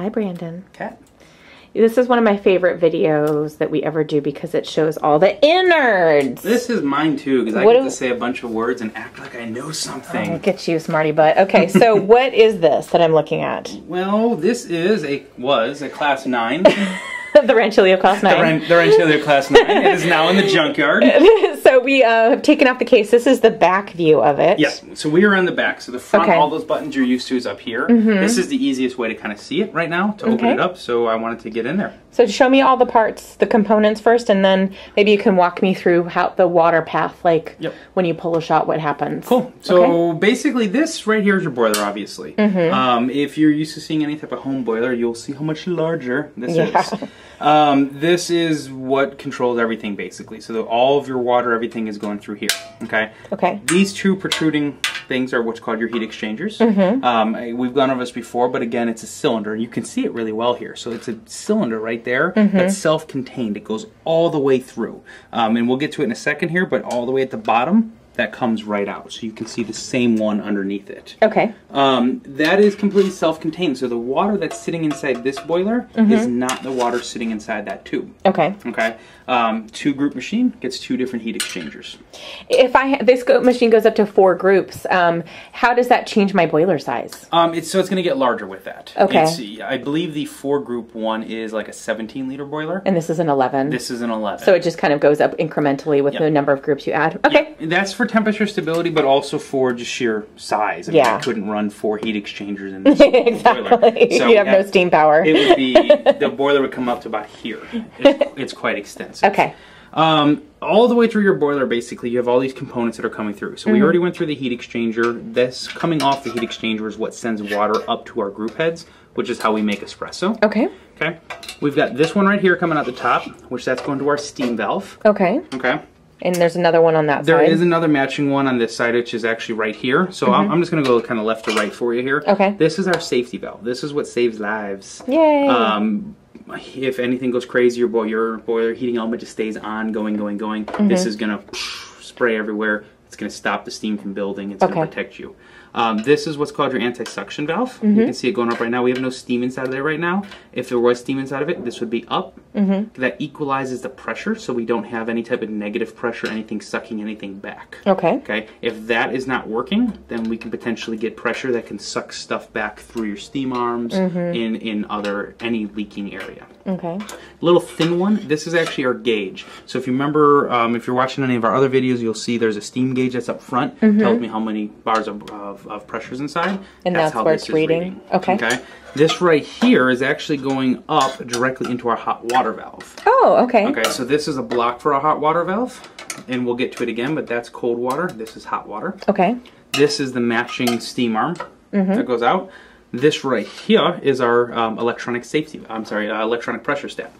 Hi, Brandon. Cat. This is one of my favorite videos that we ever do because it shows all the innards. This is mine too, because I get to say a bunch of words and act like I know something. Oh, look at you, smarty butt. Okay, so what is this that I'm looking at? Well, this is was a Class 9. The Rancilio Classe 9. The Rancilio Classe 9. It is now in the junkyard. So we have taken off the case. This is the back view of it. Yes. So we are on the back. So the front, all those buttons you're used to is up here. This is the easiest way to kind of see it right now, to open it up. So I wanted to get in there. So show me all the parts, the components first, and then maybe you can walk me through how the water path, like when you pull a shot, what happens. Cool. So basically this right here is your boiler, obviously. If you're used to seeing any type of home boiler, you'll see how much larger this is. This is what controls everything, basically. So all of your water, everything is going through here. Okay. These two protruding things are what's called your heat exchangers. We've gone over this before, but again, it's a cylinder. You can see it really well here. So it's a cylinder right there that's self-contained. It goes all the way through. And we'll get to it in a second here, but all the way at the bottom, that comes right out. So you can see the same one underneath it. Okay. That is completely self-contained. So the water that's sitting inside this boiler is not the water sitting inside that tube. Okay. Okay. Two-group machine gets two different heat exchangers. If this machine goes up to 4 groups, how does that change my boiler size? It's going to get larger with that. Okay. I believe the 4-group one is like a 17-liter boiler. And this is an 11. This is an 11. So it just kind of goes up incrementally with the number of groups you add. Okay. That's for temperature stability, but also for just sheer size. I mean, I couldn't run 4 heat exchangers in this boiler. So you have no steam power. It would be, the boiler would come up to about here. It's quite extensive. Okay. All the way through your boiler, basically, you have all these components that are coming through. So we already went through the heat exchanger. This coming off the heat exchanger is what sends water up to our group heads, which is how we make espresso. Okay. Okay. We've got this one right here coming out the top, which that's going to our steam valve. Okay. Okay. And there's another one on that side. There is another matching one on this side, which is actually right here. So I'm just going to go kind of left to right for you here. Okay. This is our safety valve. This is what saves lives. Yay. If anything goes crazy, your boiler heating element just stays on, going. This is going to spray everywhere. It's going to stop the steam from building. It's going to protect you. This is what's called your anti-suction valve. You can see it going up right now. We have no steam inside of there right now. If there was steam inside of it, this would be up. That equalizes the pressure, so we don't have any type of negative pressure, anything sucking anything back. Okay. Okay. If that is not working, then we can potentially get pressure that can suck stuff back through your steam arms in any leaking area. Okay. Little thin one. This is actually our gauge. So if you remember, if you're watching any of our other videos, you'll see there's a steam gauge that's up front. Tells me how many bars of pressures inside. And that's how where it's reading. Okay. Okay. This right here is actually going up directly into our hot water valve. Oh, okay. Okay, so this is a block for our hot water valve, and we'll get to it again, but that's cold water. This is hot water. Okay. This is the matching steam arm that goes out. This right here is our electronic pressure step.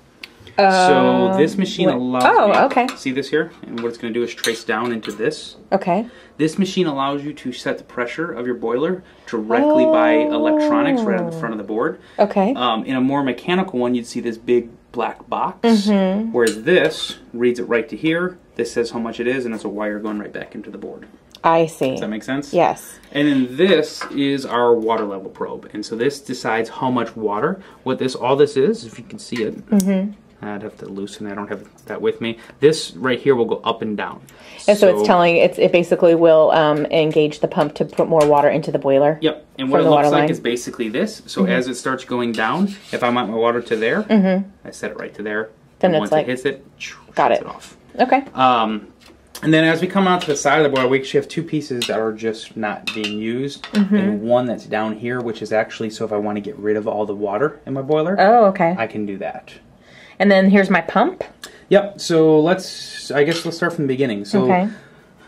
So this machine allows me, see this here? And what it's going to do is trace down into this. Okay. This machine allows you to set the pressure of your boiler directly by electronics right on the front of the board. Okay. In a more mechanical one, you'd see this big black box, whereas this reads it right to here. This says how much it is, and it's a wire going right back into the board. I see. Does that make sense? Yes. And then this is our water level probe, and so this decides how much water. All this is, if you can see it. I'd have to loosen it. I don't have that with me. This right here will go up and down. And so it's telling, it basically will engage the pump to put more water into the boiler? Yep. And what it looks like is basically this. So as it starts going down, if I want my water to there, I set it right to there. Then once it hits it, got it off. Okay. And then as we come out to the side of the boiler, we actually have 2 pieces that are just not being used. And one that's down here, which is actually, so if I want to get rid of all the water in my boiler, I can do that. And then here's my pump. Yep. So I guess let's start from the beginning. So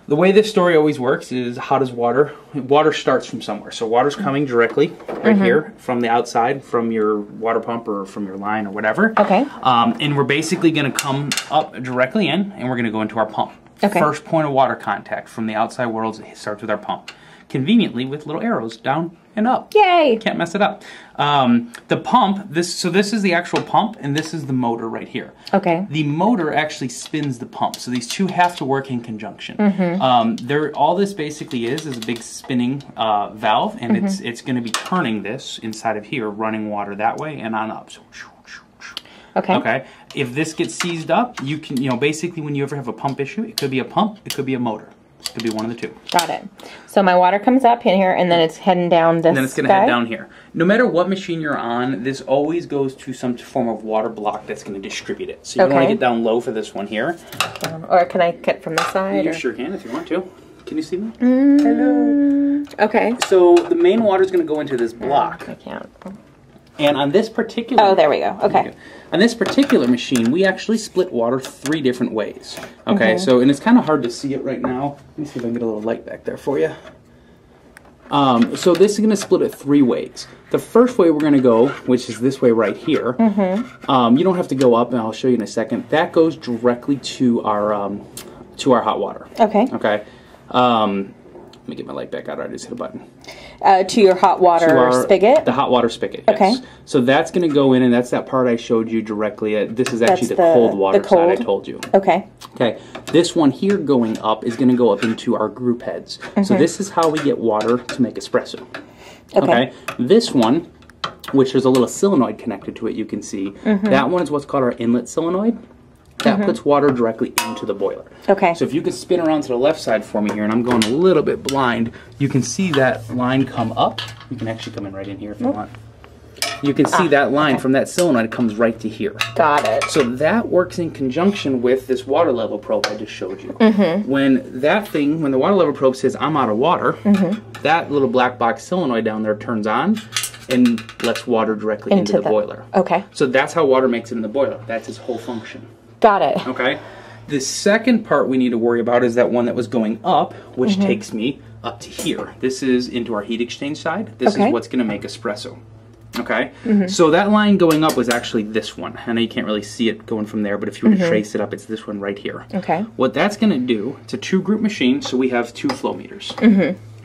the way this story always works is, how does water starts from somewhere. So water's coming directly right here from the outside, from your water pump or from your line or whatever. Okay. And we're basically going to come up directly in, and we're going to go into our pump. Okay. First point of water contact from the outside world starts with our pump. conveniently with little arrows down and up. Yay! Can't mess it up. The pump, this is the actual pump, and this is the motor right here. Okay. The motor actually spins the pump, so these two have to work in conjunction. All this basically is a big spinning valve, and it's going to be turning this inside of here, running water that way and on up. So, okay. Okay. If this gets seized up, you can, basically when you ever have a pump issue, it could be a pump, it could be a motor. It could be one of the two. Got it. So my water comes up in here, and then it's heading down this. And then it's going to head down here. No matter what machine you're on, this always goes to some form of water block that's going to distribute it. So you want to get down low for this one here. Or can I cut from the side? You sure can if you want to. Can you see me? Hello. Okay. So the main water is going to go into this block. I can't. And on this particular... Oh, there we go. Okay. On this particular machine, we actually split water 3 different ways. Okay, so, and it's kind of hard to see it right now. Let me see if I can get a little light back there for you. So this is going to split it 3 ways. The first way we're going to go, which is this way right here, you don't have to go up, and I'll show you in a second. That goes directly to our hot water. Okay. Okay. Let me get my light back out. I just hit a button. To your hot water spigot? The hot water spigot, yes. Okay. So that's going to go in, and that's that part I showed you directly. This is actually the cold water side I told you. Okay. Okay. This one here going up is going to go up into our group heads. So this is how we get water to make espresso. Okay. This one, which there's a little solenoid connected to it, you can see. That one is what's called our inlet solenoid. That puts water directly into the boiler. Okay. So if you could spin around to the left side for me here, and I'm going a little bit blind, you can see that line come up. You can actually come in right in here if you want. You can see that line from that solenoid comes right to here. Got it. So that works in conjunction with this water level probe I just showed you. When the water level probe says I'm out of water, that little black box solenoid down there turns on and lets water directly into the boiler. Okay. So that's how water makes it in the boiler. That's its whole function. Got it. Okay. The second part we need to worry about is that one that was going up, which takes me up to here. This is into our heat exchange side. This is what's going to make espresso. Okay. So that line going up was actually this one. I know you can't really see it going from there, but if you were to trace it up, it's this one right here. Okay. What that's going to do, it's a 2-group machine, so we have 2 flow meters.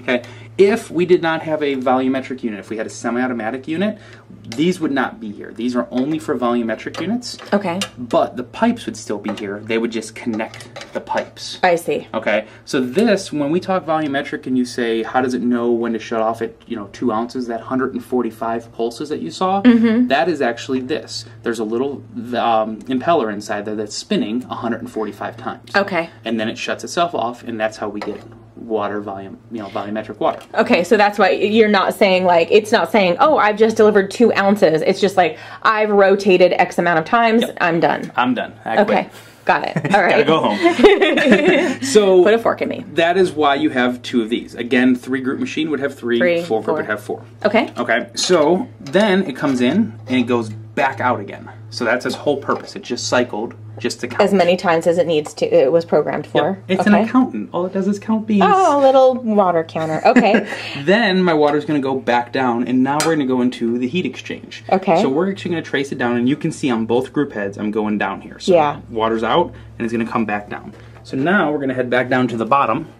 Okay. If we did not have a volumetric unit, if we had a semi-automatic unit, these would not be here. These are only for volumetric units. Okay. But the pipes would still be here. They would just connect the pipes. I see. Okay. So this, when we talk volumetric and you say, how does it know when to shut off at, 2 ounces, that 145 pulses that you saw, that is actually this. There's a little impeller inside there that's spinning 145 times. Okay. And then it shuts itself off, and that's how we get water volume, volumetric water. Okay, so that's why you're not saying, like, it's not saying, oh, I've just delivered 2 ounces. It's just like, I've rotated X amount of times. Yep. I'm done. I'm done. Okay, got it. All right. Gotta go home. So put a fork in me. That is why you have 2 of these. Again, 3-group machine would have 3, 4-group would have 4. Okay. Okay, so then it comes in and it goes back out again. So that's its whole purpose. It just cycled just to count. As many times as it needs to, it was programmed for. Yep. It's an accountant. All it does is count beans. Oh, a little water counter. Okay. Then my water's going to go back down, and now we're going to go into the heat exchange. Okay. So we're actually going to trace it down, and you can see on both group heads, I'm going down here. So water's out, and it's going to come back down. So now we're going to head back down to the bottom.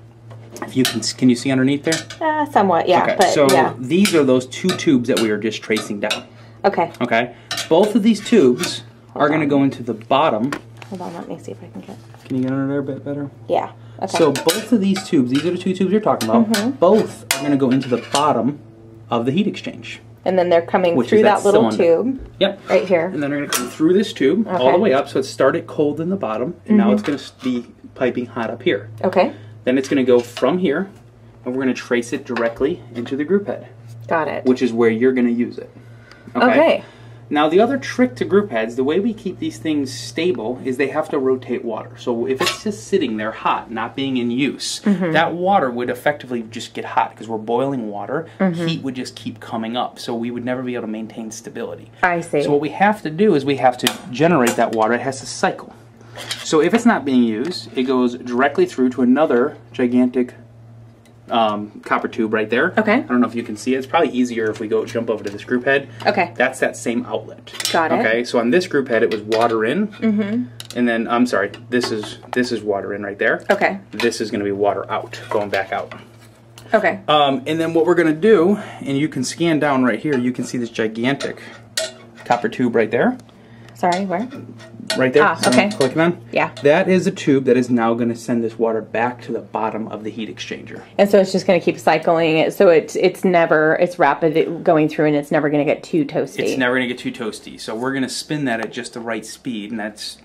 If you can you see underneath there? Somewhat, yeah. Okay, but, so these are those 2 tubes that we were just tracing down. Okay. Okay. Both of these tubes are going to go into the bottom. Hold on, let me see if I can get... Can you get under there a bit better? Yeah. Okay. So both of these tubes, these are the 2 tubes you're talking about, both are going to go into the bottom of the heat exchange. And then they're coming through that little tube. Yep. Right here. And then they're going to come through this tube all the way up. So it started cold in the bottom, and now it's going to be piping hot up here. Okay. Then it's going to go from here, and we're going to trace it directly into the group head. Got it. Which is where you're going to use it. Okay. Now the other trick to group heads, the way we keep these things stable is they have to rotate water. So if it's just sitting there hot, not being in use, that water would effectively just get hot because we're boiling water. Heat would just keep coming up. So we would never be able to maintain stability. I see. So what we have to do is we have to generate that water. It has to cycle. So if it's not being used, it goes directly through to another gigantic copper tube right there. Okay. I don't know if you can see it. It's probably easier if we jump over to this group head. Okay. That's that same outlet. Got it. Okay, so on this group head it was water in. And then, I'm sorry, this is water in right there. Okay. This is going to be water out, going back out. Okay. And then what we're going to do, and you can scan down right here, you can see this gigantic copper tube right there. Sorry, where? Right there. Okay. Clicking on. Yeah. That is a tube that is now going to send this water back to the bottom of the heat exchanger. And so it's just going to keep cycling it. So it's rapid going through, and it's never going to get too toasty. It's never going to get too toasty. So we're going to spin that at just the right speed, and that's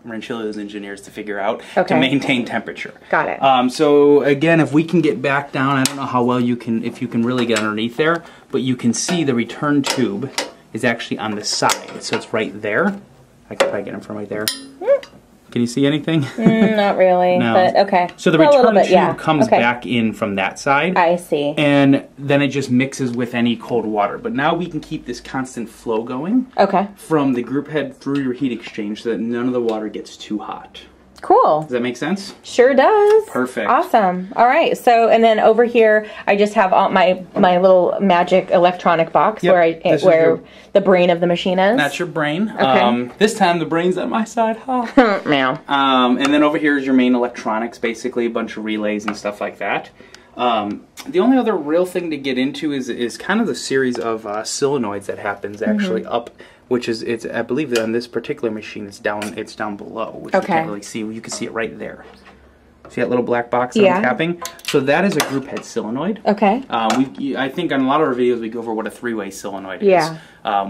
Rancilio's engineers to figure out to maintain temperature. Got it. So again, if we can get back down, I don't know how well if you can really get underneath there, but you can see the return tube is actually on the side. So it's right there. I could probably get him from right there. Can you see anything? Not really, No. but okay. So the return tube comes back in from that side. I see. And then it just mixes with any cold water. But now we can keep this constant flow going from the group head through your heat exchange so that none of the water gets too hot. Cool. Does that make sense? Sure does. Perfect. Awesome. All right. So, and then over here, I just have all my little magic electronic box where the brain of the machine is. That's your brain. Okay. This time the brain's on my side. Huh? Meow. And then over here is your main electronics, basically a bunch of relays and stuff like that. The only other real thing to get into is kind of the series of solenoids that happens actually up, which is I believe on this particular machine it's down below, which you can't really see. You can see it right there. See that little black box that I'm tapping? So that is a group head solenoid. Okay. I think on a lot of our videos we go over what a three-way solenoid is,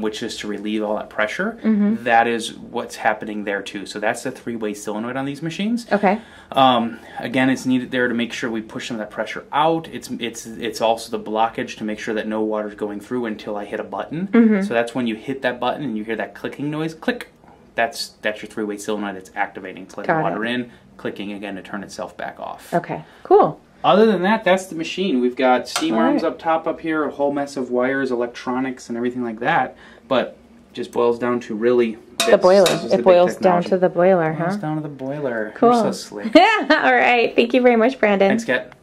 which is to relieve all that pressure. That is what's happening there too. So that's a three-way solenoid on these machines. Okay. Again, it's needed there to make sure we push some of that pressure out. It's also the blockage to make sure that no water is going through until I hit a button. So that's when you hit that button and you hear that clicking noise, click. That's your three-way solenoid that's activating to let the water in, clicking again to turn itself back off. Okay, cool. Other than that, that's the machine. We've got steam arms up top up here, a whole mess of wires, electronics, and everything like that. But it just boils down to really the boiler. It boils down to the boiler, huh? It boils down to the boiler. Cool. You're so slick. All right. Thank you very much, Brandon. Thanks, Kat.